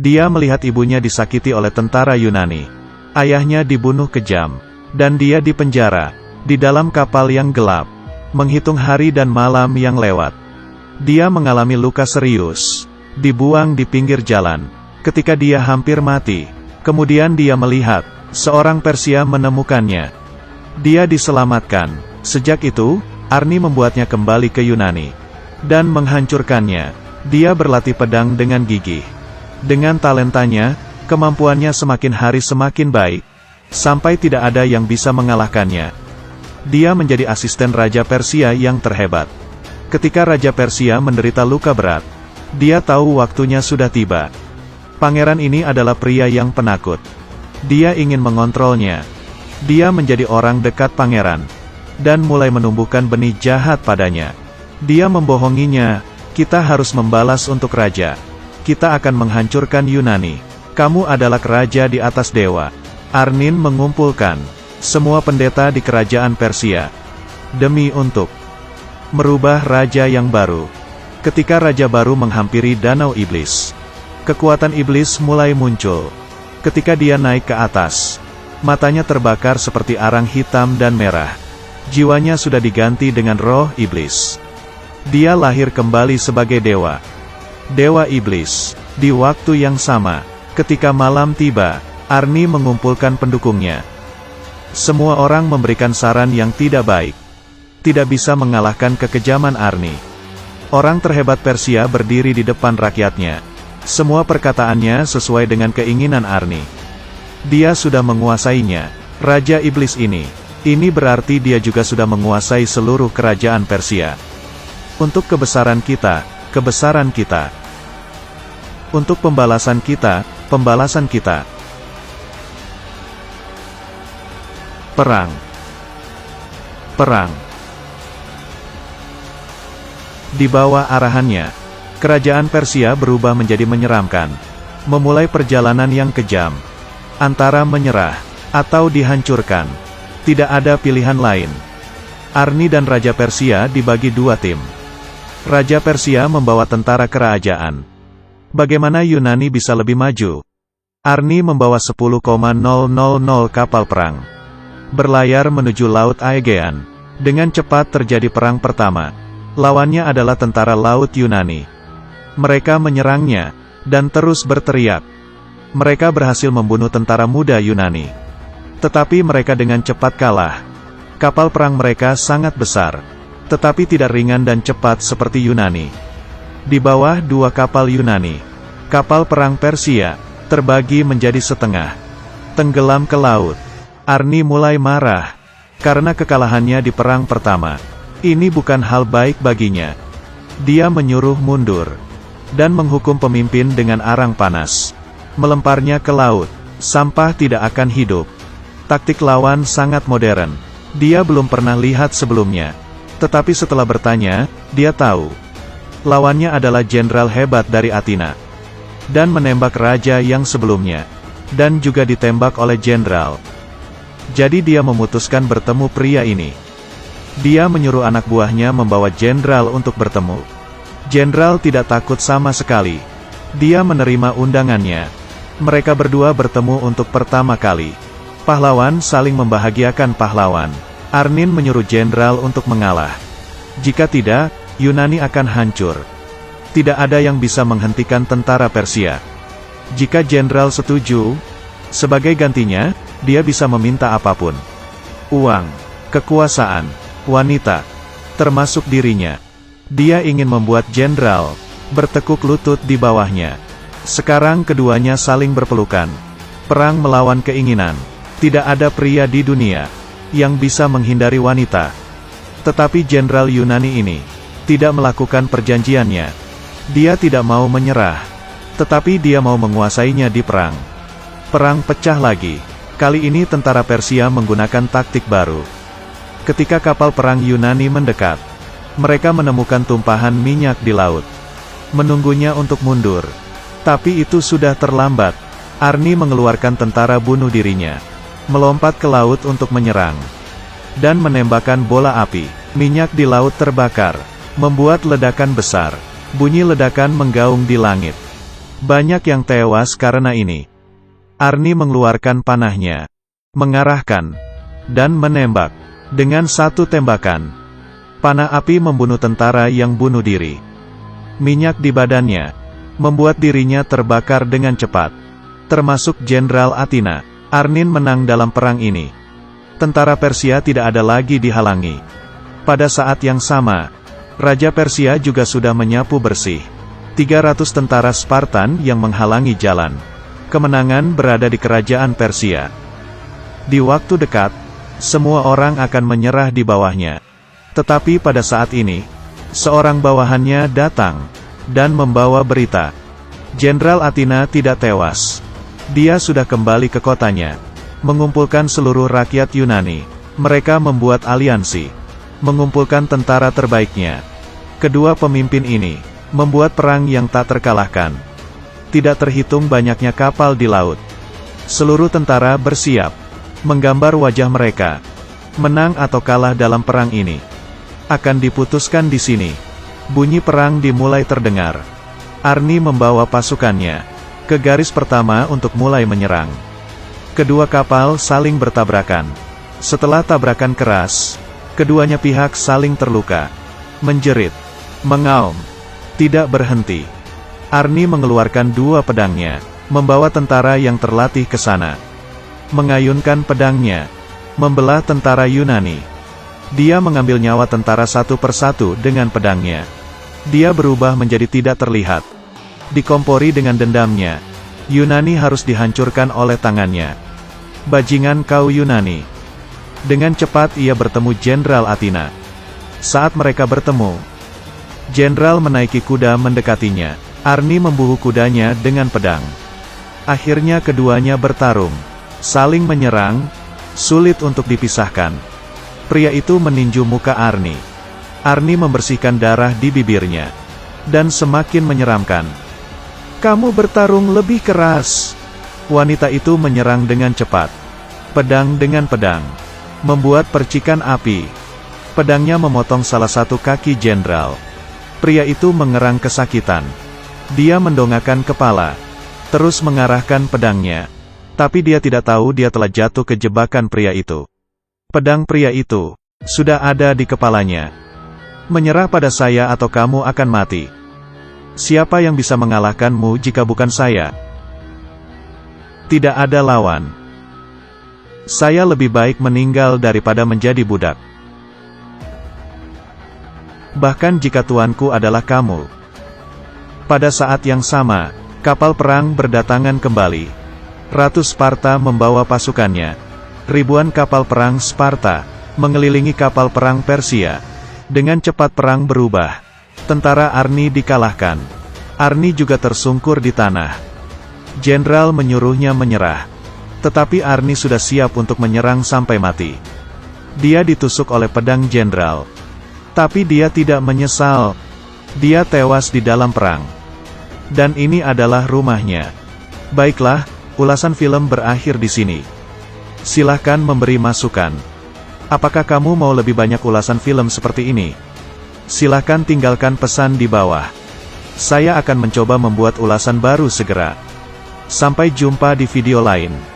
Dia melihat ibunya disakiti oleh tentara Yunani. Ayahnya dibunuh kejam. Dan dia dipenjara, di dalam kapal yang gelap, menghitung hari dan malam yang lewat. Dia mengalami luka serius, dibuang di pinggir jalan. Ketika dia hampir mati, kemudian dia melihat, seorang Persia menemukannya. Dia diselamatkan. Sejak itu, Arni membuatnya kembali ke Yunani, dan menghancurkannya. Dia berlatih pedang dengan gigih. Dengan talentanya, kemampuannya semakin hari semakin baik, sampai tidak ada yang bisa mengalahkannya. Dia menjadi asisten Raja Persia yang terhebat. Ketika Raja Persia menderita luka berat, dia tahu waktunya sudah tiba. Pangeran ini adalah pria yang penakut. Dia ingin mengontrolnya. Dia menjadi orang dekat pangeran, dan mulai menumbuhkan benih jahat padanya. Dia membohonginya, kita harus membalas untuk raja. Kita akan menghancurkan Yunani. Kamu adalah raja di atas dewa. Arnin mengumpulkan semua pendeta di kerajaan Persia, demi untuk merubah raja yang baru. Ketika raja baru menghampiri danau iblis, kekuatan iblis mulai muncul. Ketika dia naik ke atas, matanya terbakar seperti arang hitam dan merah. Jiwanya sudah diganti dengan roh iblis. Dia lahir kembali sebagai dewa. Dewa iblis. Di waktu yang sama, ketika malam tiba, Arni mengumpulkan pendukungnya. Semua orang memberikan saran yang tidak baik. Tidak bisa mengalahkan kekejaman Arni. Orang terhebat Persia berdiri di depan rakyatnya. Semua perkataannya sesuai dengan keinginan Arni. Dia sudah menguasainya. Raja iblis ini. Ini berarti dia juga sudah menguasai seluruh kerajaan Persia. Untuk kebesaran kita, kebesaran kita. Untuk pembalasan kita, pembalasan kita. Perang. Perang. Di bawah arahannya, kerajaan Persia berubah menjadi menyeramkan. Memulai perjalanan yang kejam. Antara menyerah, atau dihancurkan. Tidak ada pilihan lain. Arni dan Raja Persia dibagi dua tim. Raja Persia membawa tentara kerajaan. Bagaimana Yunani bisa lebih maju? Arni membawa 10,000 kapal perang. Berlayar menuju Laut Aegean. Dengan cepat terjadi perang pertama. Lawannya adalah tentara laut Yunani. Mereka menyerangnya, dan terus berteriak. Mereka berhasil membunuh tentara muda Yunani. Tetapi mereka dengan cepat kalah. Kapal perang mereka sangat besar, tetapi tidak ringan dan cepat seperti Yunani. Di bawah dua kapal Yunani, kapal perang Persia terbagi menjadi setengah, tenggelam ke laut. Arni mulai marah, karena kekalahannya di perang pertama. Ini bukan hal baik baginya. Dia menyuruh mundur, dan menghukum pemimpin dengan arang panas. Melemparnya ke laut, sampah tidak akan hidup. Taktik lawan sangat modern. Dia belum pernah lihat sebelumnya. Tetapi setelah bertanya, dia tahu. Lawannya adalah jenderal hebat dari Athena. Dan menembak raja yang sebelumnya. Dan juga ditembak oleh jenderal. Jadi dia memutuskan bertemu pria ini. Dia menyuruh anak buahnya membawa jenderal untuk bertemu. Jenderal tidak takut sama sekali. Dia menerima undangannya. Mereka berdua bertemu untuk pertama kali. Pahlawan saling membahagiakan pahlawan. Arnin menyuruh jenderal untuk mengalah. Jika tidak, Yunani akan hancur. Tidak ada yang bisa menghentikan tentara Persia. Jika jenderal setuju, sebagai gantinya, dia bisa meminta apapun. Uang, kekuasaan, wanita, termasuk dirinya. Dia ingin membuat jenderal bertekuk lutut di bawahnya. Sekarang keduanya saling berpelukan. Perang melawan keinginan. Tidak ada pria di dunia yang bisa menghindari wanita. Tetapi jenderal Yunani ini tidak melakukan perjanjiannya. Dia tidak mau menyerah, tetapi dia mau menguasainya di perang. Perang pecah lagi. Kali ini tentara Persia menggunakan taktik baru. Ketika kapal perang Yunani mendekat, mereka menemukan tumpahan minyak di laut. Menunggunya untuk mundur. Tapi itu sudah terlambat. Arni mengeluarkan tentara bunuh dirinya. Melompat ke laut untuk menyerang. Dan menembakkan bola api. Minyak di laut terbakar. Membuat ledakan besar. Bunyi ledakan menggaung di langit. Banyak yang tewas karena ini. Arni mengeluarkan panahnya, mengarahkan, dan menembak. Dengan satu tembakan, panah api membunuh tentara yang bunuh diri. Minyak di badannya membuat dirinya terbakar dengan cepat. Termasuk Jenderal Athena. Arnin menang dalam perang ini. Tentara Persia tidak ada lagi dihalangi. Pada saat yang sama, Raja Persia juga sudah menyapu bersih 300 tentara Spartan yang menghalangi jalan. Kemenangan berada di kerajaan Persia. Di waktu dekat, semua orang akan menyerah di bawahnya. Tetapi pada saat ini, seorang bawahannya datang dan membawa berita. Jenderal Athena tidak tewas. Dia sudah kembali ke kotanya, mengumpulkan seluruh rakyat Yunani. Mereka membuat aliansi, mengumpulkan tentara terbaiknya. Kedua pemimpin ini membuat perang yang tak terkalahkan. Tidak terhitung banyaknya kapal di laut. Seluruh tentara bersiap, menggambar wajah mereka. Menang atau kalah dalam perang ini akan diputuskan di sini. Bunyi perang dimulai terdengar. Arni membawa pasukannya ke garis pertama untuk mulai menyerang. Kedua kapal saling bertabrakan. Setelah tabrakan keras, keduanya pihak saling terluka, menjerit, mengaum, tidak berhenti. Arni mengeluarkan dua pedangnya, membawa tentara yang terlatih ke sana. Mengayunkan pedangnya, membelah tentara Yunani. Dia mengambil nyawa tentara satu persatu dengan pedangnya. Dia berubah menjadi tidak terlihat. Dikompori dengan dendamnya. Yunani harus dihancurkan oleh tangannya. Bajingan kau Yunani. Dengan cepat ia bertemu Jenderal Athena. Saat mereka bertemu, Jenderal menaiki kuda mendekatinya. Arni membunuh kudanya dengan pedang. Akhirnya keduanya bertarung, saling menyerang, sulit untuk dipisahkan. Pria itu meninju muka Arni. Arni membersihkan darah di bibirnya, dan semakin menyeramkan. Kamu bertarung lebih keras. Wanita itu menyerang dengan cepat. Pedang dengan pedang, membuat percikan api. Pedangnya memotong salah satu kaki jenderal. Pria itu mengerang kesakitan. Dia mendongakkan kepala, terus mengarahkan pedangnya. Tapi dia tidak tahu dia telah jatuh ke jebakan pria itu. Pedang pria itu sudah ada di kepalanya. Menyerah pada saya atau kamu akan mati. Siapa yang bisa mengalahkanmu jika bukan saya? Tidak ada lawan. Saya lebih baik meninggal daripada menjadi budak. Bahkan jika tuanku adalah kamu. Pada saat yang sama, kapal perang berdatangan kembali. Ratu Sparta membawa pasukannya. Ribuan kapal perang Sparta mengelilingi kapal perang Persia. Dengan cepat perang berubah. Tentara Arni dikalahkan. Arni juga tersungkur di tanah. Jenderal menyuruhnya menyerah. Tetapi Arni sudah siap untuk menyerang sampai mati. Dia ditusuk oleh pedang jenderal. Tapi dia tidak menyesal. Dia tewas di dalam perang. Dan ini adalah rumahnya. Baiklah, ulasan film berakhir di sini. Silahkan memberi masukan. Apakah kamu mau lebih banyak ulasan film seperti ini? Silahkan tinggalkan pesan di bawah. Saya akan mencoba membuat ulasan baru segera. Sampai jumpa di video lain.